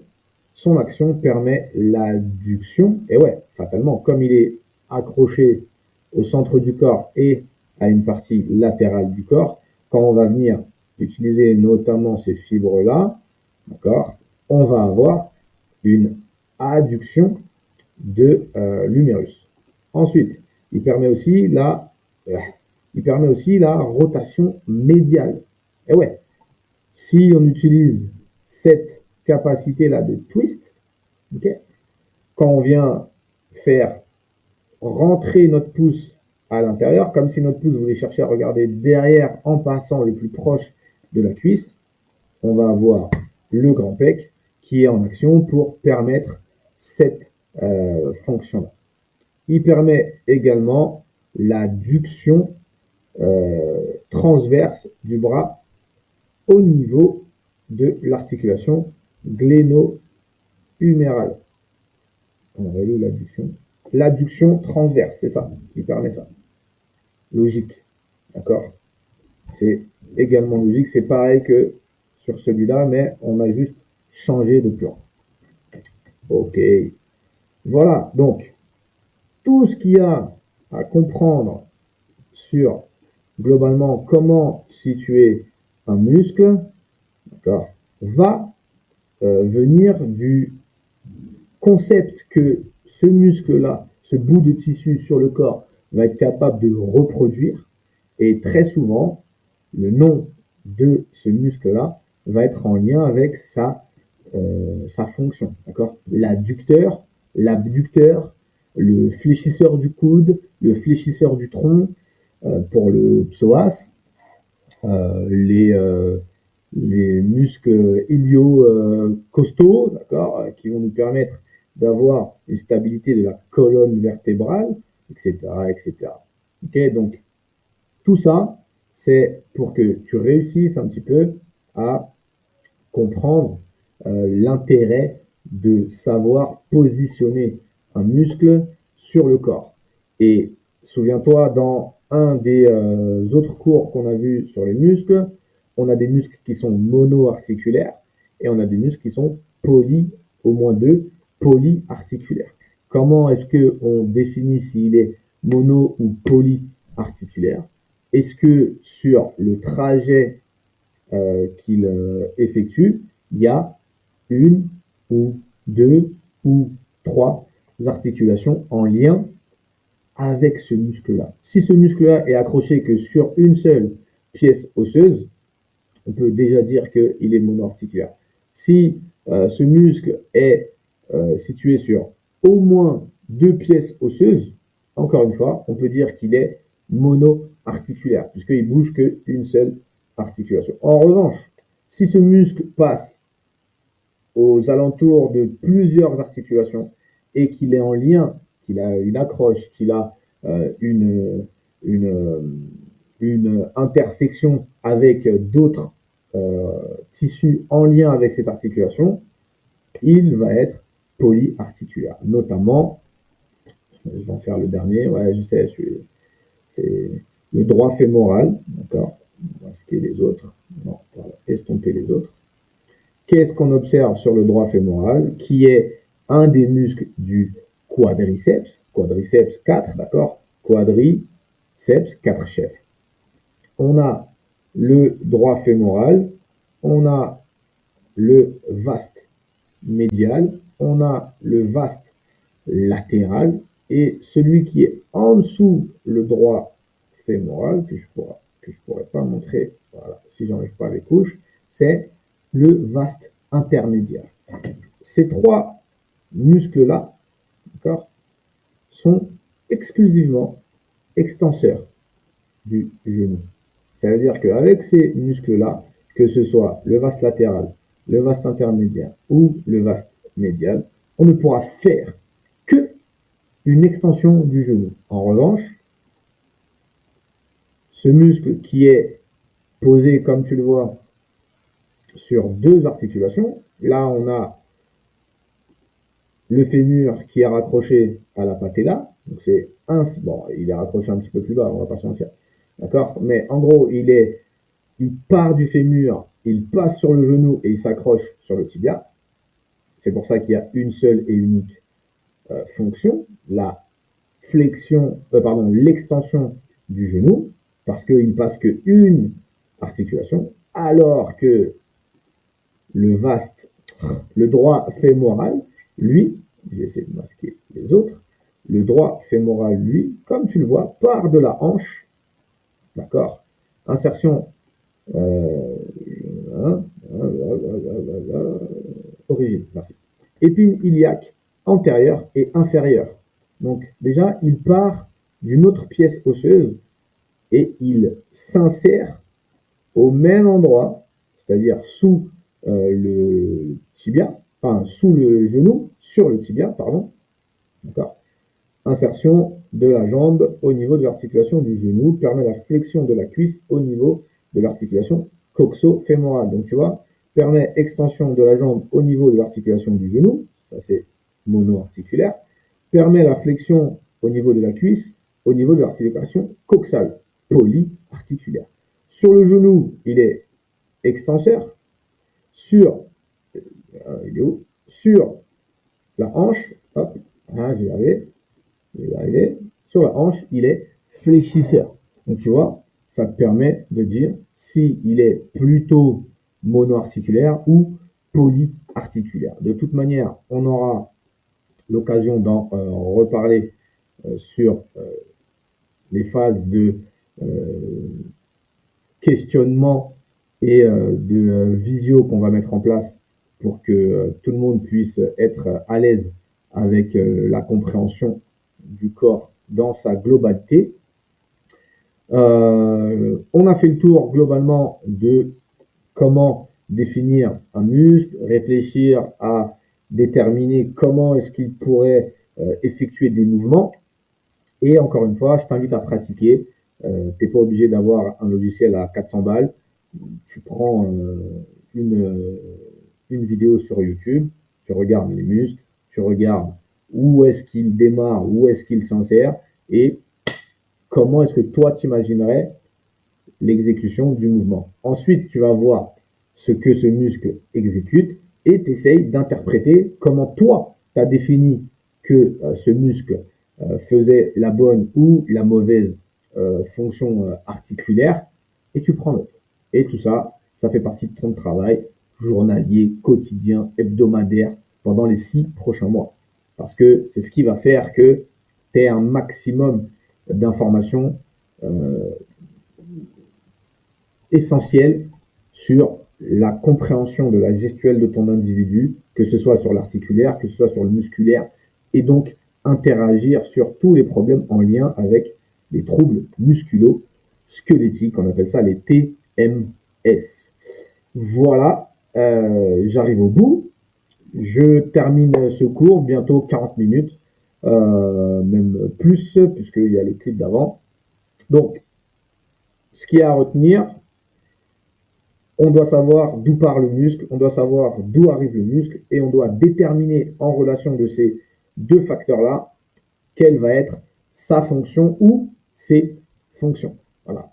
son action permet l'adduction. Et ouais, fatalement, comme il est accroché au centre du corps et à une partie latérale du corps, quand on va venir utiliser notamment ces fibres-là, d'accord, on va avoir une adduction de l'humérus. Ensuite, euh, il permet aussi la rotation médiale. Et ouais, si on utilise cette capacité-là de twist, okay, quand on vient faire rentrer notre pouce à l'intérieur, comme si notre pouce voulait chercher à regarder derrière en passant le plus proche de la cuisse, on va avoir le grand pec qui est en action pour permettre cette fonction-là. Il permet également l'adduction transverse du bras au niveau de l'articulation gléno-humérale. On va aller l'adduction. L'adduction transverse, c'est ça. Il permet ça. Logique. D'accord? C'est également logique. C'est pareil que sur celui-là, mais on a juste changé de plan. Ok. Voilà. Donc, tout ce qu'il y a à comprendre sur globalement comment situer un muscle, d'accord, va venir du concept que ce muscle-là, ce bout de tissu sur le corps, va être capable de reproduire. Et très souvent, le nom de ce muscle-là va être en lien avec sa fonction. D'accord? L'adducteur, l'abducteur, le fléchisseur du coude, le fléchisseur du tronc pour le psoas, les muscles ilio-costaux, d'accord, qui vont nous permettre d'avoir une stabilité de la colonne vertébrale, etc., etc. Ok, donc tout ça, c'est pour que tu réussisses un petit peu à comprendre l'intérêt de savoir positionner un muscle sur le corps. Et souviens-toi, dans un des autres cours qu'on a vu sur les muscles, on a des muscles qui sont monoarticulaires et on a des muscles qui sont au moins deux, polyarticulaires. Comment est-ce qu'on définit s'il est mono ou polyarticulaire? Est-ce que sur le trajet qu'il effectue, il y a une ou deux ou trois articulations en lien avec ce muscle-là. Si ce muscle-là est accroché que sur une seule pièce osseuse, on peut déjà dire qu'il est monoarticulaire. Si ce muscle est situé sur au moins deux pièces osseuses, encore une fois, on peut dire qu'il est monoarticulaire, puisqu'il bouge qu'une seule articulation. En revanche, si ce muscle passe aux alentours de plusieurs articulations et qu'il est en lien, qu'il a une accroche, qu'il a une, une intersection avec d'autres tissus en lien avec cette articulation, il va être polyarticulaire. Notamment, je vais en faire le dernier, ouais, je sais, c'est le droit fémoral, d'accord. On va masquer les autres, non, on va estomper les autres. Qu'est-ce qu'on observe sur le droit fémoral, qui est un des muscles du quadriceps 4, d'accord, quadriceps 4 chefs. On a le droit fémoral, on a le vaste médial, on a le vaste latéral, et celui qui est en dessous le droit fémoral, que je pourrais pas montrer, voilà, si j'enlève pas les couches, c'est le vaste intermédiaire. Ces trois muscles-là, d'accord, sont exclusivement extenseurs du genou. Ça veut dire qu'avec ces muscles-là, que ce soit le vaste latéral, le vaste intermédiaire ou le vaste médial, on ne pourra faire que une extension du genou. En revanche, ce muscle qui est posé, comme tu le vois, sur deux articulations, là on a le fémur qui est raccroché à la patella, donc c'est bon, il est raccroché un petit peu plus bas, on va pas se mentir, d'accord, mais en gros, il part du fémur, il passe sur le genou et il s'accroche sur le tibia. C'est pour ça qu'il y a une seule et unique fonction, la flexion, l'extension du genou, parce qu'il passe qu'une articulation, alors que le droit fémoral, lui, je vais essayer de masquer les autres, le droit fémoral, lui, comme tu le vois, part de la hanche, d'accord, insertion origine, merci. Épine iliaque antérieure et inférieure. Donc déjà, il part d'une autre pièce osseuse et il s'insère au même endroit, c'est-à-dire sous le tibia, enfin sous le genou, sur le tibia, pardon. D'accord. Insertion de la jambe au niveau de l'articulation du genou permet la flexion de la cuisse au niveau de l'articulation coxo-fémorale. Donc tu vois, permet extension de la jambe au niveau de l'articulation du genou, ça c'est monoarticulaire, permet la flexion au niveau de la cuisse, au niveau de l'articulation coxale, polyarticulaire. Sur le genou, il est extenseur. Sur, il est où? Sur la hanche, hop, hein, j'y arrivé, sur la hanche, il est fléchisseur. Donc tu vois, ça te permet de dire s'il est plutôt monoarticulaire ou polyarticulaire. De toute manière, on aura l'occasion d'en reparler sur les phases de questionnement et de visio qu'on va mettre en place pour que tout le monde puisse être à l'aise avec la compréhension du corps dans sa globalité. On a fait le tour globalement de comment définir un muscle, réfléchir à déterminer comment est-ce qu'il pourrait effectuer des mouvements. Et encore une fois, je t'invite à pratiquer. T'es pas obligé d'avoir un logiciel à 400 balles. Tu prends une vidéo sur YouTube, tu regardes les muscles, tu regardes où est-ce qu'il démarre, où est-ce qu'il s'insère et comment est-ce que toi t'imaginerais l'exécution du mouvement. Ensuite, tu vas voir ce que ce muscle exécute et tu essayes d'interpréter comment toi, tu as défini que ce muscle faisait la bonne ou la mauvaise fonction articulaire et tu prends note. Et tout ça, ça fait partie de ton travail journalier, quotidien, hebdomadaire pendant les 6 prochains mois. Parce que c'est ce qui va faire que tu aies un maximum d'informations essentielles sur la compréhension de la gestuelle de ton individu, que ce soit sur l'articulaire, que ce soit sur le musculaire, et donc interagir sur tous les problèmes en lien avec les troubles musculo-squelettiques, on appelle ça les TMS. Voilà, j'arrive au bout. Je termine ce cours, bientôt 40 minutes, même plus, puisqu'il y a les clips d'avant. Donc, ce qu'il y a à retenir, on doit savoir d'où part le muscle, on doit savoir d'où arrive le muscle, et on doit déterminer en relation de ces deux facteurs-là, quelle va être sa fonction ou ses fonctions. Voilà.